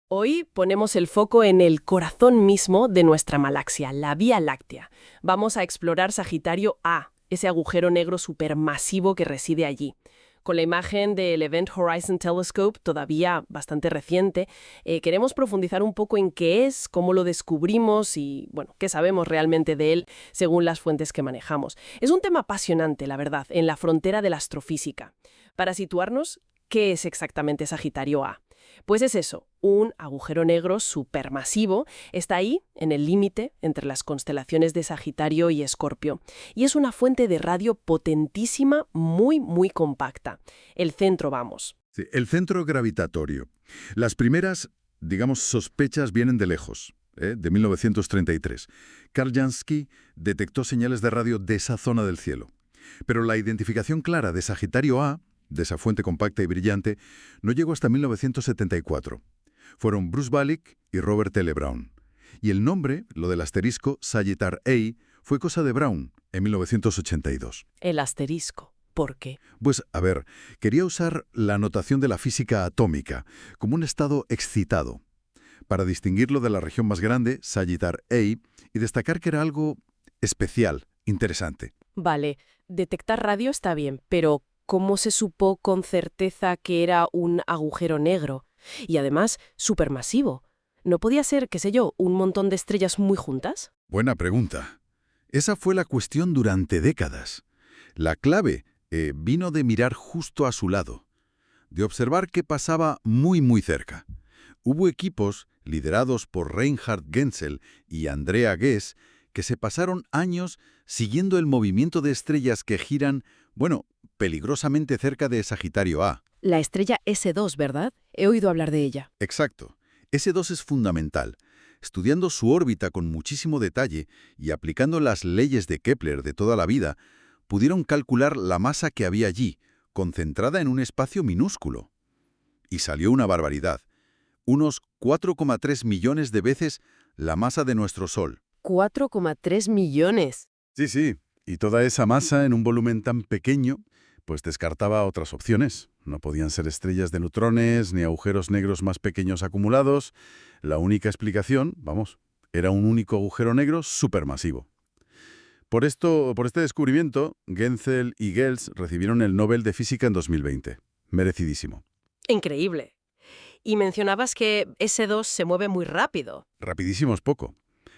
Hoy ponemos el foco en el corazón mismo de nuestra galaxia, la Vía Láctea. Vamos a explorar Sagitario A, ese agujero negro supermasivo que reside allí. Con la imagen del Event Horizon Telescope, todavía bastante reciente, queremos profundizar un poco en qué es, cómo lo descubrimos y, bueno, qué sabemos realmente de él según las fuentes que manejamos. Es un tema apasionante, la verdad, en la frontera de la astrofísica. Para situarnos, ¿qué es exactamente Sagitario A? Pues es eso, un agujero negro supermasivo, está ahí, en el límite entre las constelaciones de Sagitario y Escorpio, y es una fuente de radio potentísima, muy compacta. El centro, vamos. Sí, el centro gravitatorio. Las primeras, digamos, sospechas vienen de lejos, de 1933. Karl Jansky detectó señales de radio de esa zona del cielo. Pero la identificación clara de Sagitario A, de esa fuente compacta y brillante, no llegó hasta 1974. Fueron Bruce Balick y Robert L. Brown. Y el nombre, lo del asterisco, Sagittar A, fue cosa de Brown, en 1982. El asterisco. ¿Por qué? Pues, a ver, quería usar la notación de la física atómica, como un estado excitado, para distinguirlo de la región más grande, Sagittar A, y destacar que era algo especial, interesante. Vale, detectar radio está bien, pero ¿cómo se supo con certeza que era un agujero negro? Y además, supermasivo. ¿No podía ser, qué sé yo, un montón de estrellas muy juntas? Buena pregunta. Esa fue la cuestión durante décadas. La clave vino de mirar justo a su lado, de observar qué pasaba muy cerca. Hubo equipos, liderados por Reinhard Genzel y Andrea Ghez, que se pasaron años siguiendo el movimiento de estrellas que giran, bueno, peligrosamente cerca de Sagitario A. La estrella S2, ¿verdad? He oído hablar de ella. Exacto. S2 es fundamental. Estudiando su órbita con muchísimo detalle y aplicando las leyes de Kepler de toda la vida, pudieron calcular la masa que había allí, concentrada en un espacio minúsculo. Y salió una barbaridad. Unos 4,3 millones de veces la masa de nuestro Sol. 4,3 millones. Sí. Y toda esa masa en un volumen tan pequeño, pues descartaba otras opciones. No podían ser estrellas de neutrones ni agujeros negros más pequeños acumulados. La única explicación, era un único agujero negro supermasivo. Por este descubrimiento, Genzel y Gels recibieron el Nobel de Física en 2020. Merecidísimo. Increíble. Y mencionabas que S2 se mueve muy rápido. Rapidísimo es poco.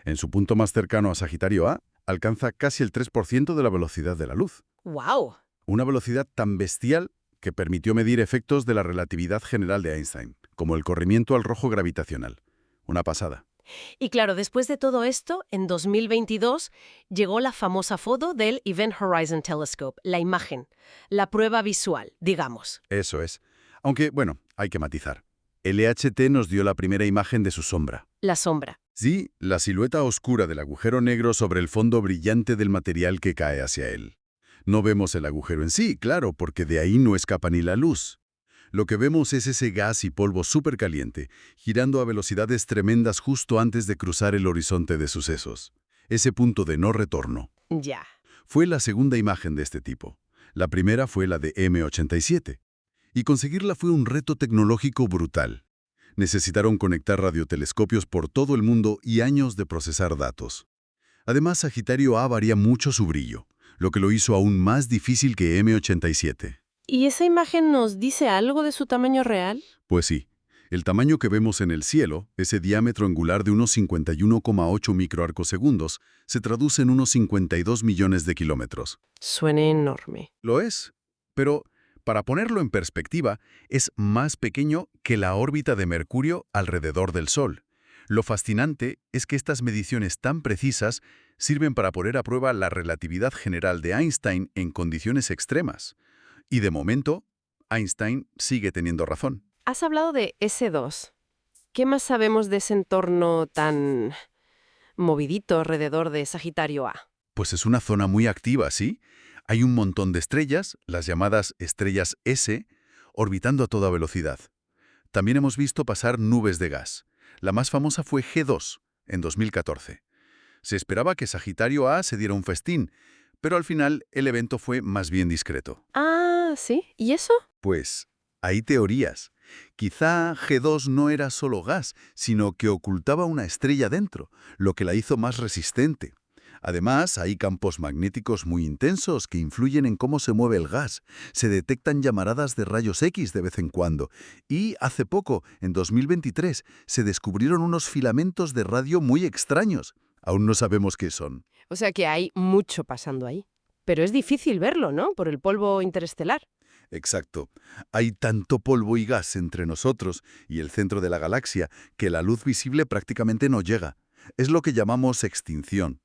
En su punto más cercano a Sagitario A, alcanza casi el 3% de la velocidad de la luz. ¡Wow! Una velocidad tan bestial que permitió medir efectos de la relatividad general de Einstein, como el corrimiento al rojo gravitacional. Una pasada. Y claro, después de todo esto, en 2022 llegó la famosa foto del Event Horizon Telescope, la imagen, la prueba visual, digamos. Eso es. Aunque, hay que matizar. El EHT nos dio la primera imagen de su sombra. La sombra. Sí, la silueta oscura del agujero negro sobre el fondo brillante del material que cae hacia él. No vemos el agujero en sí, claro, porque de ahí no escapa ni la luz. Lo que vemos es ese gas y polvo supercaliente, girando a velocidades tremendas justo antes de cruzar el horizonte de sucesos. Ese punto de no retorno. Ya. Fue la segunda imagen de este tipo. La primera fue la de M87. Y conseguirla fue un reto tecnológico brutal. Necesitaron conectar radiotelescopios por todo el mundo y años de procesar datos. Además, Sagitario A varía mucho su brillo, lo que lo hizo aún más difícil que M87. ¿Y esa imagen nos dice algo de su tamaño real? Pues sí, el tamaño que vemos en el cielo, ese diámetro angular de unos 51,8 microarcosegundos, se traduce en unos 52 millones de kilómetros. Suena enorme. Lo es, pero para ponerlo en perspectiva, es más pequeño que la órbita de Mercurio alrededor del Sol. Lo fascinante es que estas mediciones tan precisas sirven para poner a prueba la relatividad general de Einstein en condiciones extremas. Y de momento, Einstein sigue teniendo razón. Has hablado de S2. ¿Qué más sabemos de ese entorno tan movidito alrededor de Sagitario A? Pues es una zona muy activa, ¿sí? Hay un montón de estrellas, las llamadas estrellas S, orbitando a toda velocidad. También hemos visto pasar nubes de gas. La más famosa fue G2, en 2014. Se esperaba que Sagitario A se diera un festín, pero al final el evento fue más bien discreto. Ah, ¿sí? ¿Y eso? Pues hay teorías. Quizá G2 no era solo gas, sino que ocultaba una estrella dentro, lo que la hizo más resistente. Además, hay campos magnéticos muy intensos que influyen en cómo se mueve el gas. Se detectan llamaradas de rayos X de vez en cuando. Y hace poco, en 2023, se descubrieron unos filamentos de radio muy extraños. Aún no sabemos qué son. O sea que hay mucho pasando ahí. Pero es difícil verlo, ¿no? Por el polvo interestelar. Exacto. Hay tanto polvo y gas entre nosotros y el centro de la galaxia que la luz visible prácticamente no llega. Es lo que llamamos extinción.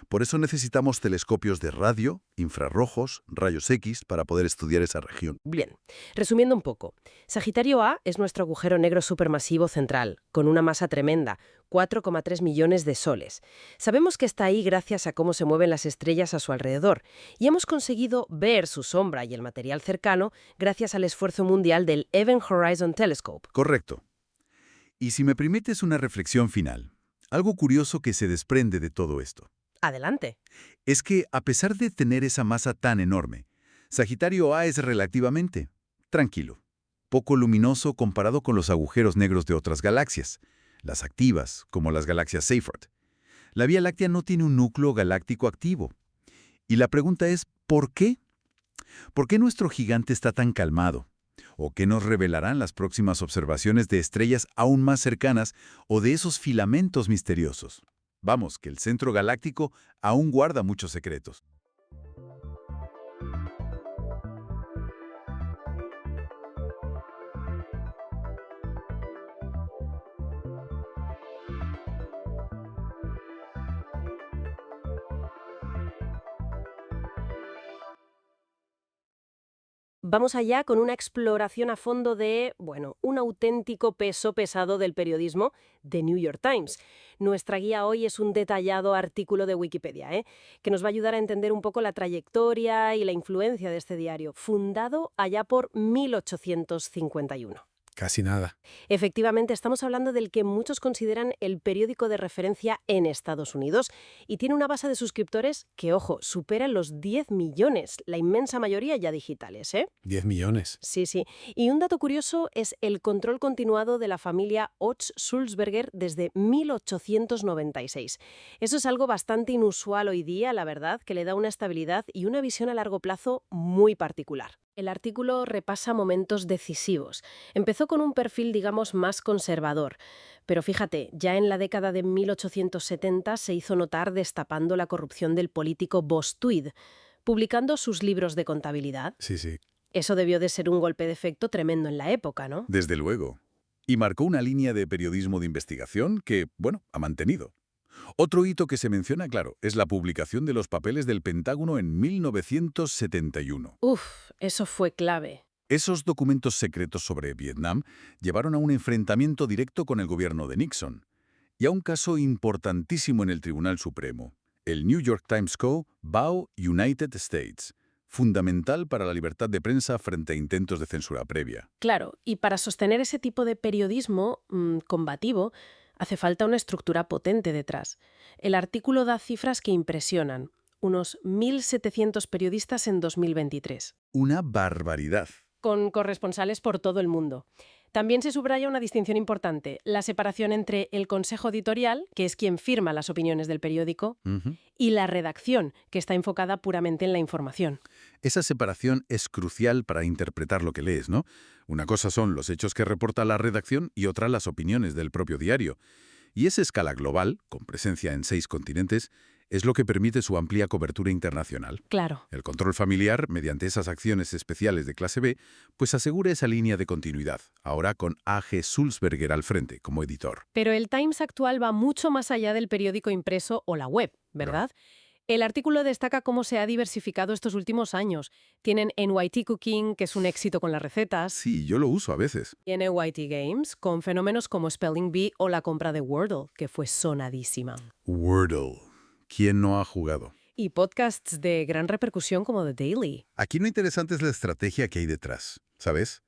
Por eso necesitamos telescopios de radio, infrarrojos, rayos X para poder estudiar esa región. Bien, resumiendo un poco, Sagitario A es nuestro agujero negro supermasivo central, con una masa tremenda, 4,3 millones de soles. Sabemos que está ahí gracias a cómo se mueven las estrellas a su alrededor, y hemos conseguido ver su sombra y el material cercano gracias al esfuerzo mundial del Event Horizon Telescope. Correcto. Y si me permites una reflexión final, algo curioso que se desprende de todo esto. Adelante. Es que, a pesar de tener esa masa tan enorme, Sagitario A es relativamente tranquilo, poco luminoso comparado con los agujeros negros de otras galaxias, las activas, como las galaxias Seyfert. La Vía Láctea no tiene un núcleo galáctico activo. Y la pregunta es, ¿por qué? ¿Por qué nuestro gigante está tan calmado? ¿O qué nos revelarán las próximas observaciones de estrellas aún más cercanas o de esos filamentos misteriosos? Vamos, que el centro galáctico aún guarda muchos secretos. Vamos allá con una exploración a fondo de, bueno, un auténtico peso pesado del periodismo, The New York Times. Nuestra guía hoy es un detallado artículo de Wikipedia, que nos va a ayudar a entender un poco la trayectoria y la influencia de este diario, fundado allá por 1851. Casi nada. Efectivamente, estamos hablando del que muchos consideran el periódico de referencia en Estados Unidos y tiene una base de suscriptores que, ojo, supera los 10 millones, la inmensa mayoría ya digitales, ¿eh? 10 millones. Sí, sí. Y un dato curioso es el control continuado de la familia Otz-Sulzberger desde 1896. Eso es algo bastante inusual hoy día, la verdad, que le da una estabilidad y una visión a largo plazo muy particular. El artículo repasa momentos decisivos. Empezó con un perfil, digamos, más conservador. Pero fíjate, ya en la década de 1870 se hizo notar destapando la corrupción del político Bostuid, publicando sus libros de contabilidad. Sí. Eso debió de ser un golpe de efecto tremendo en la época, ¿no? Desde luego. Y marcó una línea de periodismo de investigación que, bueno, ha mantenido. Otro hito que se menciona, claro, es la publicación de los papeles del Pentágono en 1971. Eso fue clave. Esos documentos secretos sobre Vietnam llevaron a un enfrentamiento directo con el gobierno de Nixon y a un caso importantísimo en el Tribunal Supremo, el New York Times Co. v. United States, fundamental para la libertad de prensa frente a intentos de censura previa. Claro, y para sostener ese tipo de periodismo combativo, hace falta una estructura potente detrás. El artículo da cifras que impresionan. Unos 1.700 periodistas en 2023. Una barbaridad. Con corresponsales por todo el mundo. También se subraya una distinción importante, la separación entre el consejo editorial, que es quien firma las opiniones del periódico, y la redacción, que está enfocada puramente en la información. Esa separación es crucial para interpretar lo que lees, ¿no? Una cosa son los hechos que reporta la redacción y otra las opiniones del propio diario. Y esa escala global, con presencia en 6 continentes, es lo que permite su amplia cobertura internacional. Claro. El control familiar, mediante esas acciones especiales de clase B, pues asegura esa línea de continuidad, ahora con A.G. Sulzberger al frente, como editor. Pero el Times actual va mucho más allá del periódico impreso o la web, ¿verdad? El artículo destaca cómo se ha diversificado estos últimos años. Tienen NYT Cooking, que es un éxito con las recetas. Sí, yo lo uso a veces. Y NYT Games, con fenómenos como Spelling Bee o la compra de Wordle, que fue sonadísima. Wordle. ¿Quién no ha jugado? Y podcasts de gran repercusión como The Daily. Aquí lo interesante es la estrategia que hay detrás, ¿sabes?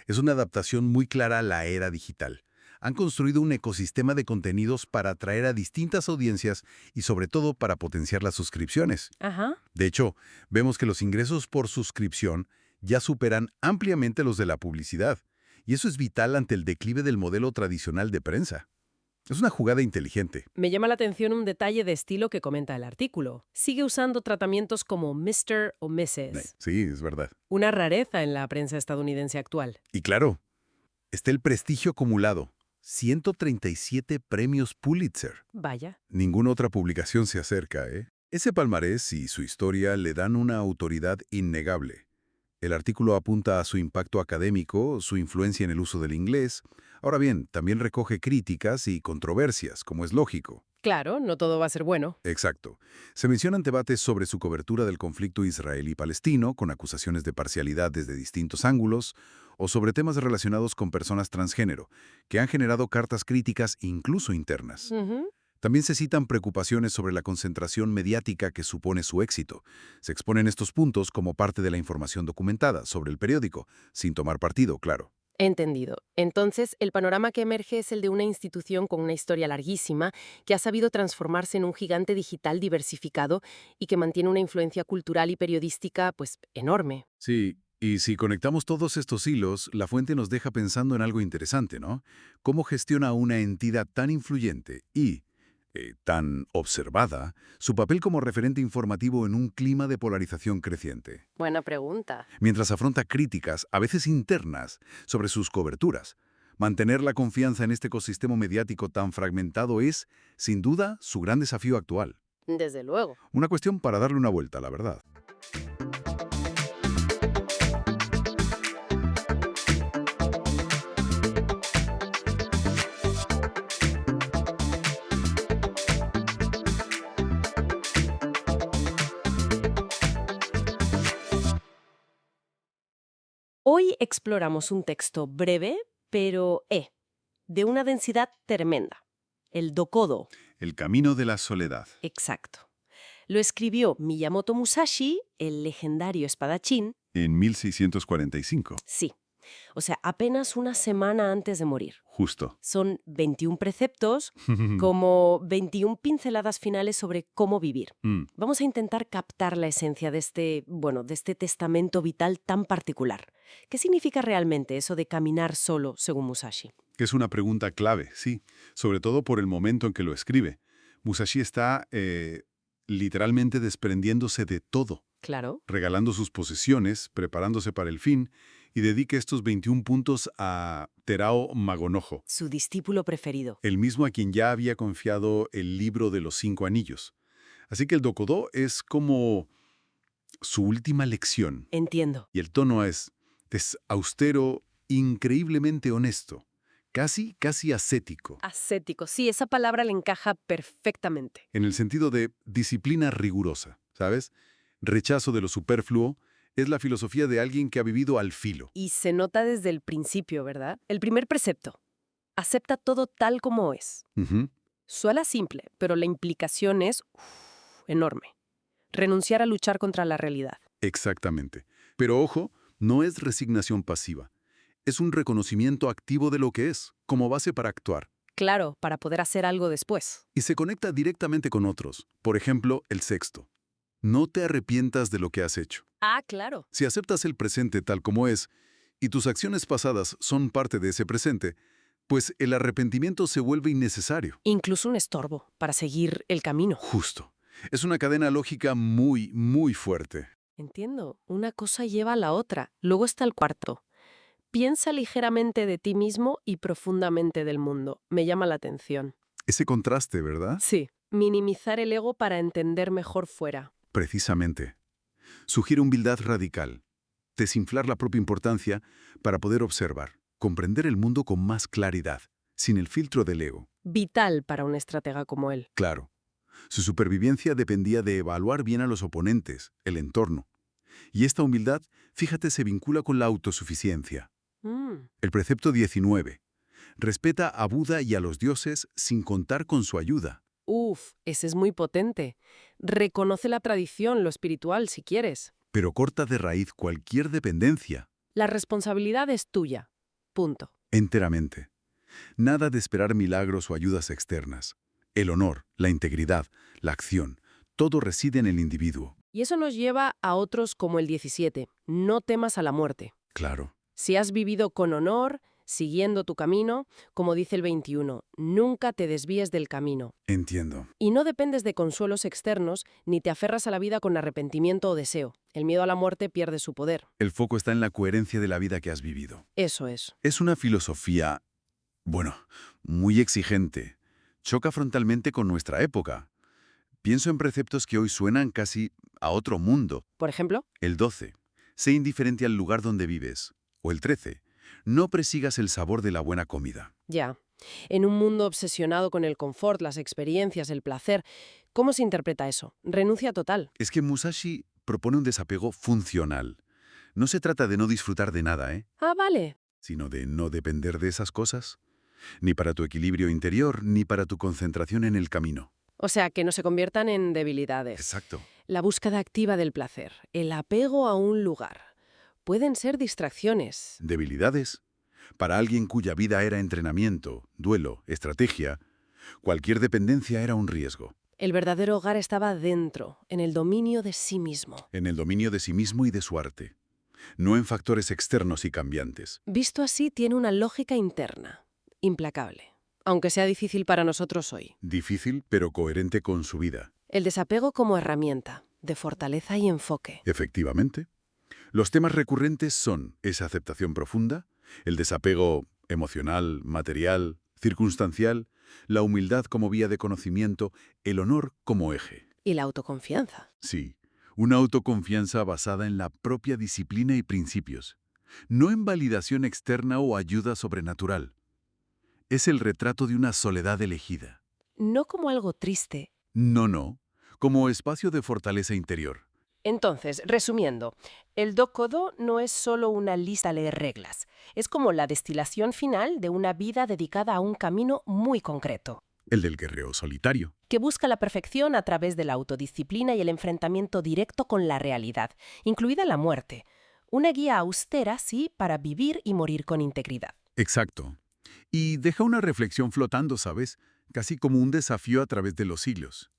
Es una adaptación muy clara a la era digital. Han construido un ecosistema de contenidos para atraer a distintas audiencias y sobre todo para potenciar las suscripciones. Ajá. De hecho, vemos que los ingresos por suscripción ya superan ampliamente los de la publicidad. Y eso es vital ante el declive del modelo tradicional de prensa. Es una jugada inteligente. Me llama la atención un detalle de estilo que comenta el artículo. Sigue usando tratamientos como Mr. o Mrs. Sí, es verdad. Una rareza en la prensa estadounidense actual. Y claro, está el prestigio acumulado. 137 premios Pulitzer. Vaya. Ninguna otra publicación se acerca, ¿eh? Ese palmarés y su historia le dan una autoridad innegable. El artículo apunta a su impacto académico, su influencia en el uso del inglés. Ahora bien, también recoge críticas y controversias, como es lógico. Claro, no todo va a ser bueno. Exacto. Se mencionan debates sobre su cobertura del conflicto israelí-palestino, con acusaciones de parcialidad desde distintos ángulos, o sobre temas relacionados con personas transgénero, que han generado cartas críticas incluso internas. Ujú. También se citan preocupaciones sobre la concentración mediática que supone su éxito. Se exponen estos puntos como parte de la información documentada sobre el periódico, sin tomar partido, claro. Entendido. Entonces, el panorama que emerge es el de una institución con una historia larguísima que ha sabido transformarse en un gigante digital diversificado y que mantiene una influencia cultural y periodística, pues, enorme. Sí, y si conectamos todos estos hilos, la fuente nos deja pensando en algo interesante, ¿no? ¿Cómo gestiona una entidad tan influyente y tan observada su papel como referente informativo en un clima de polarización creciente? Buena pregunta. Mientras afronta críticas, a veces internas, sobre sus coberturas. Mantener la confianza en este ecosistema mediático tan fragmentado es, sin duda, su gran desafío actual. Desde luego. Una cuestión para darle una vuelta, la verdad. Hoy exploramos un texto breve, pero de una densidad tremenda. El Dokodo. El camino de la soledad. Exacto. Lo escribió Miyamoto Musashi, el legendario espadachín. En 1645. Sí. O sea, apenas una semana antes de morir. Justo. Son 21 preceptos, como 21 pinceladas finales sobre cómo vivir. Vamos a intentar captar la esencia de este testamento vital tan particular. ¿Qué significa realmente eso de caminar solo, según Musashi? Que es una pregunta clave, sí. Sobre todo por el momento en que lo escribe. Musashi está literalmente desprendiéndose de todo. Claro. Regalando sus posesiones, preparándose para el fin, y dedica estos 21 puntos a Terao Magonojo, Su discípulo preferido. el mismo a quien ya había confiado el libro de los 5 anillos. Así que el Dokodō es como su última lección. Entiendo. Y el tono es austero, increíblemente honesto, casi ascético, Ascético. Sí, esa palabra le encaja perfectamente. en el sentido de disciplina rigurosa, ¿sabes? Rechazo de lo superfluo. Es la filosofía de alguien que ha vivido al filo. Y se nota desde el principio, ¿verdad? El primer precepto. Acepta todo tal como es. Ujú. Suena simple, pero la implicación es enorme. Renunciar a luchar contra la realidad. Exactamente. Pero ojo, no es resignación pasiva. Es un reconocimiento activo de lo que es, como base para actuar. Claro, para poder hacer algo después. Y se conecta directamente con otros. Por ejemplo, el sexto. No te arrepientas de lo que has hecho. Ah, claro. Si aceptas el presente tal como es, y tus acciones pasadas son parte de ese presente, pues el arrepentimiento se vuelve innecesario. Incluso un estorbo para seguir el camino. Justo. Es una cadena lógica muy fuerte. Entiendo. Una cosa lleva a la otra. Luego está el cuarto. Piensa ligeramente de ti mismo y profundamente del mundo. Me llama la atención. Ese contraste, ¿verdad? Sí. Minimizar el ego para entender mejor fuera. Precisamente. Sugiere humildad radical. Desinflar la propia importancia para poder observar, comprender el mundo con más claridad, sin el filtro del ego. Vital para un estratega como él. Claro. Su supervivencia dependía de evaluar bien a los oponentes, el entorno. Y esta humildad, fíjate, se vincula con la autosuficiencia. El precepto 19. Respeta a Buda y a los dioses sin contar con su ayuda. Ese es muy potente. Reconoce la tradición, lo espiritual, si quieres. Pero corta de raíz cualquier dependencia. La responsabilidad es tuya. Punto. Enteramente. Nada de esperar milagros o ayudas externas. El honor, la integridad, la acción, todo reside en el individuo. Y eso nos lleva a otros como el 17. No temas a la muerte. Claro. Si has vivido con honor, siguiendo tu camino, como dice el 21, nunca te desvíes del camino. Entiendo. Y no dependes de consuelos externos ni te aferras a la vida con arrepentimiento o deseo. El miedo a la muerte pierde su poder. El foco está en la coherencia de la vida que has vivido. Eso es. Es una filosofía, bueno, muy exigente. Choca frontalmente con nuestra época. Pienso en preceptos que hoy suenan casi a otro mundo. Por ejemplo, El 12. Sé indiferente al lugar donde vives. O el 13. No persigas el sabor de la buena comida. ya. En un mundo obsesionado con el confort, las experiencias, el placer, ¿cómo se interpreta eso? Renuncia total. Es que Musashi propone un desapego funcional. No se trata de no disfrutar de nada, Ah, vale. sino de no depender de esas cosas. Ni para tu equilibrio interior, ni para tu concentración en el camino. O sea, que no se conviertan en debilidades. Exacto. La búsqueda activa del placer, el apego a un lugar, pueden ser distracciones. Debilidades. Para alguien cuya vida era entrenamiento, duelo, estrategia, cualquier dependencia era un riesgo. El verdadero hogar estaba dentro, en el dominio de sí mismo. En el dominio de sí mismo y de su arte. No en factores externos y cambiantes. Visto así, tiene una lógica interna, implacable, aunque sea difícil para nosotros hoy. Difícil, pero coherente con su vida. El desapego como herramienta, de fortaleza y enfoque. Efectivamente. Los temas recurrentes son esa aceptación profunda, el desapego emocional, material, circunstancial, la humildad como vía de conocimiento, el honor como eje. Y la autoconfianza. Sí, una autoconfianza basada en la propia disciplina y principios, no en validación externa o ayuda sobrenatural. Es el retrato de una soledad elegida. No como algo triste. No, como espacio de fortaleza interior. Entonces, resumiendo, el Dokodo no es solo una lista de reglas, es como la destilación final de una vida dedicada a un camino muy concreto, El del guerrero solitario. que busca la perfección a través de la autodisciplina y el enfrentamiento directo con la realidad, incluida la muerte. Una guía austera, sí, para vivir y morir con integridad. Exacto. Y deja una reflexión flotando, ¿sabes? Casi como un desafío a través de los siglos.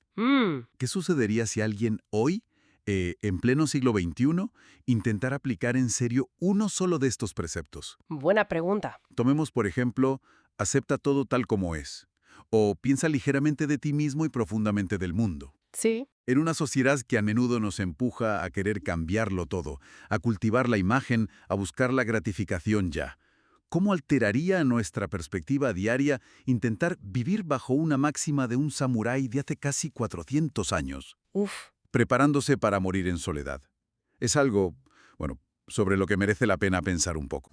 ¿Qué sucedería si alguien hoy, en pleno siglo XXI, intentara aplicar en serio uno solo de estos preceptos? Buena pregunta. Tomemos, por ejemplo, acepta todo tal como es. O piensa ligeramente de ti mismo y profundamente del mundo. Sí. En una sociedad que a menudo nos empuja a querer cambiarlo todo, a cultivar la imagen, a buscar la gratificación ya. ¿Cómo alteraría nuestra perspectiva diaria intentar vivir bajo una máxima de un samurái de hace casi 400 años, Uf. preparándose para morir en soledad? Es algo, bueno, sobre lo que merece la pena pensar un poco.